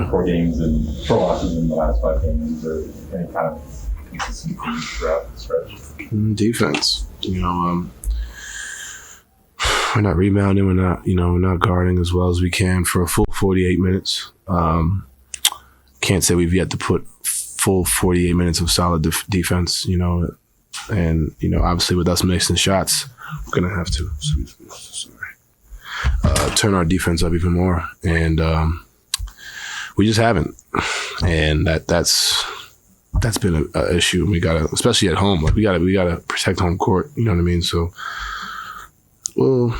4 games and 4 losses in the last 5 games, or any kind of consistent themes throughout the stretch? Defense. We're not rebounding. We're not guarding as well as we can for a full 48 minutes. Can't say we've yet to put full 48 minutes of solid defense, and, obviously with us mixing shots, we're going to have to turn our defense up even more. And we just haven't. And that's been an issue. We got to, especially at home, we got to protect home court. You know what I mean? So we'll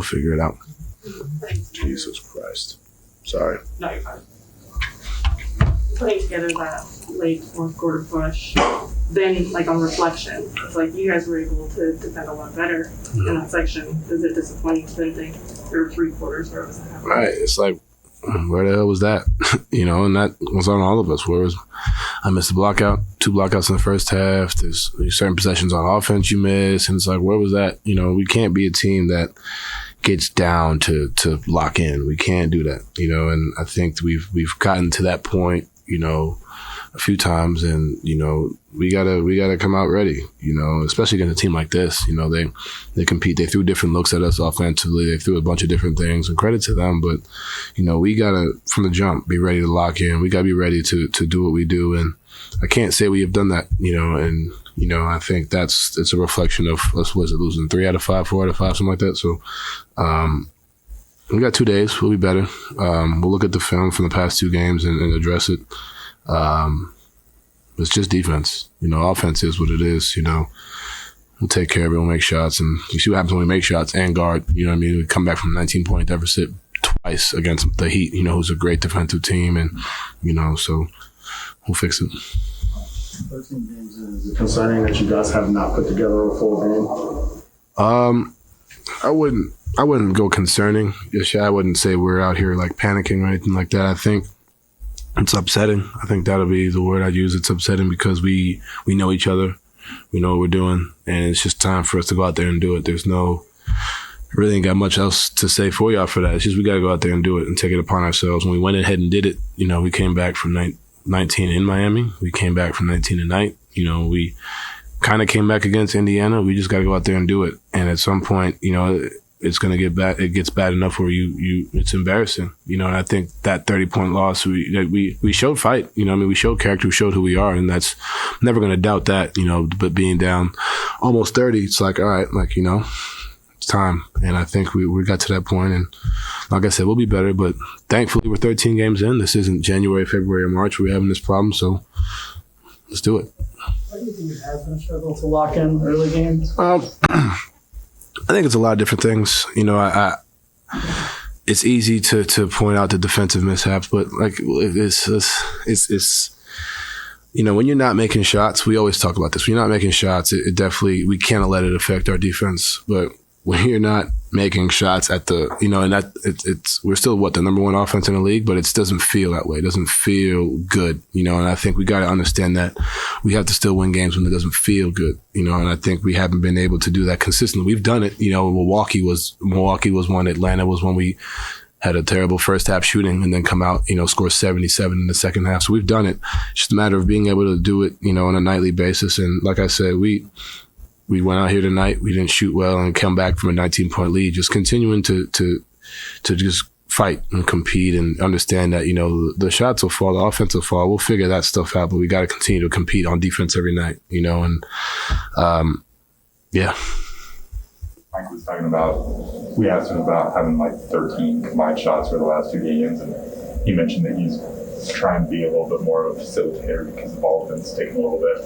figure it out. Jesus Christ. Sorry. No, you're fine. Putting together that late fourth quarter push, then on reflection, it's like you guys were able to defend a lot better in that section. Is it disappointing to think there were 3 quarters where it was happening? Right. It's like, where the hell was that? And that was on all of us. I missed a blockout, 2 blockouts in the first half. There's certain possessions on offense you miss, and it's like, where was that? We can't be a team that gets down to lock in. We can't do that, and I think we've gotten to that point, a few times, and we gotta come out ready, especially against a team like this. They compete. They threw different looks at us offensively. They threw a bunch of different things, and credit to them. But we gotta, from the jump, be ready to lock in. We gotta be ready to do what we do, and I can't say we have done that, and I think it's a reflection of us. Was it losing 3 out of 5, 4 out of 5, something like that? So we got 2 days. We'll be better. We'll look at the film from the past 2 games and address it. It's just defense. Offense is what it is. We'll take care of it. We'll make shots, and you see what happens when we make shots and guard. We come back from a 19-point deficit twice against the Heat, who's a great defensive team, and so we'll fix it. 13 games in, is it concerning that you guys have not put together a full game? I wouldn't go concerning. I wouldn't say we're out here panicking or anything like that. I think it's upsetting. I think that'll be the word I'd use. It's upsetting because we know each other. We know what we're doing, and it's just time for us to go out there and do it. Really ain't got much else to say for y'all for that. It's just we got to go out there and do it and take it upon ourselves. When we went ahead and did it, we came back from 19 in Miami. We came back from 19 tonight. We kind of came back against Indiana. We just got to go out there and do it. And at some point, it's going to get bad. It gets bad enough where it's embarrassing, and I think that 30-point loss, we showed fight, we showed character, we showed who we are, and that's never going to doubt that, but being down almost 30, it's like, all right, it's time. And I think we got to that point, and like I said, we'll be better, but thankfully we're 13 games in. This isn't January, February, or March. We're having this problem, so let's do it. Why do you think it has been a struggle to lock in early games? I think it's a lot of different things. It's easy to point out the defensive mishaps, but it's when you're not making shots, we always talk about this. When you're not making shots, it definitely, we can't let it affect our defense. But when you're not making shots at the, and that we're still the number 1 offense in the league, but it doesn't feel that way. It doesn't feel good, and I think we got to understand that we have to still win games when it doesn't feel good, and I think we haven't been able to do that consistently. We've done it, Milwaukee was one, Atlanta was one. We had a terrible first half shooting and then come out, score 77 in the second half. So we've done it. It's just a matter of being able to do it, on a nightly basis. And like I said, we went out here tonight. We didn't shoot well and come back from a 19-point lead. Just continuing to just fight and compete and understand that, the shots will fall, the offense will fall. We'll figure that stuff out, but we got to continue to compete on defense every night, and yeah. Mike was talking about, we asked him about having 13 combined shots for the last 2 games, and he mentioned that he's trying to be a little bit more of a facilitator because the ball has been sticking a little bit.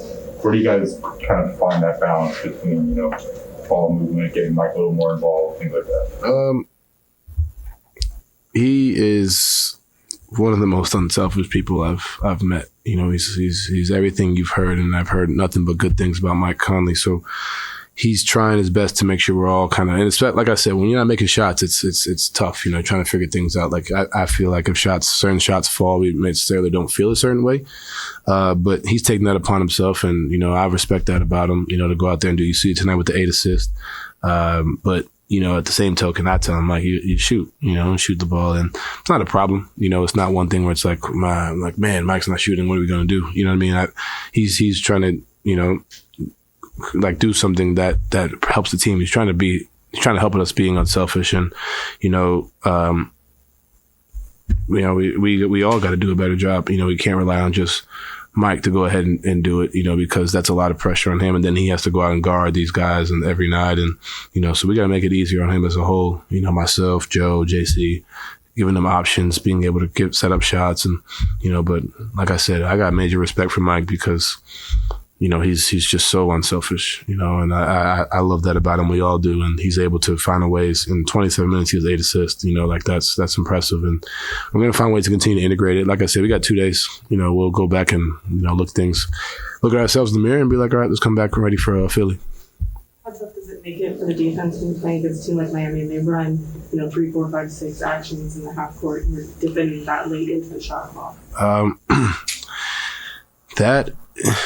Where do you guys kind of find that balance between, ball movement, getting Mike a little more involved, things like that? He is one of the most unselfish people I've met. He's everything you've heard, and I've heard nothing but good things about Mike Conley. So he's trying his best to make sure we're all kind of, and it's like I said, when you're not making shots, it's tough, trying to figure things out. I feel like if certain shots fall, we necessarily don't feel a certain way. But he's taking that upon himself, and, I respect that about him, to go out there and do. You see it tonight with the 8 assists. But, at the same token, I tell him, like, you shoot, shoot the ball. And it's not a problem. It's not one thing where it's like, man, Mike's not shooting. What are we going to do? You know what I mean? He's trying to, like, do something that helps the team. He's trying to help us being unselfish. And, we all got to do a better job. We can't rely on just Mike to go ahead and do it, because that's a lot of pressure on him. And then he has to go out and guard these guys and every night. And, so we got to make it easier on him as a whole, myself, Joe, JC, giving them options, being able to set up shots. And, but like I said, I got major respect for Mike because, he's just so unselfish, and I love that about him. We all do. And he's able to find ways. In 27 minutes, he has 8 assists, like that's impressive. And we're going to find ways to continue to integrate it. Like I said, we got 2 days, we'll go back and, look at ourselves in the mirror and be like, all right, let's come back ready for Philly. How tough does it make it for the defense when you're playing against a team like Miami and they run, 3, 4, 5, 6 actions in the half court and you're defending that late into the shot clock?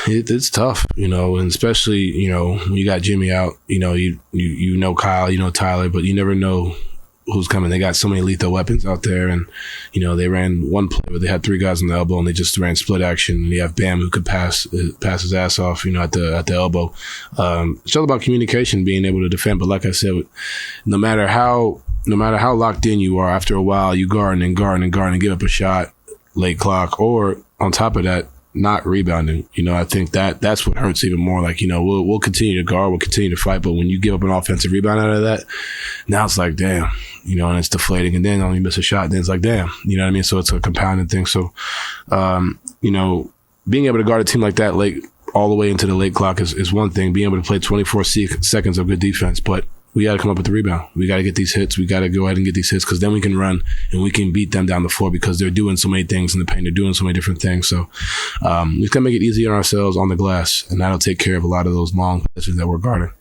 It's tough, and especially, when you got Jimmy out, you know Kyle, Tyler, but you never know who's coming. They got so many lethal weapons out there, and, they ran one play where they had 3 guys on the elbow and they just ran split action. And you have Bam who could pass his ass off, at the elbow. It's all about communication, being able to defend. But like I said, no matter how locked in you are, after a while, you guard and give up a shot late clock, or on top of that, not rebounding. I think that's what hurts even more. Like, we'll continue to guard, we'll continue to fight, but when you give up an offensive rebound out of that, now it's like, damn, and it's deflating. And then you miss a shot, then it's like, damn, you know what I mean? So it's a compounding thing. So, being able to guard a team like that late, all the way into the late clock is one thing. Being able to play 24 seconds of good defense, but we got to come up with the rebound. We got to get these hits. We got to go ahead and get these hits, because then we can run and we can beat them down the floor, because they're doing so many things in the paint. They're doing so many different things. So we got to make it easy on ourselves on the glass, and that'll take care of a lot of those long possessions that we're guarding.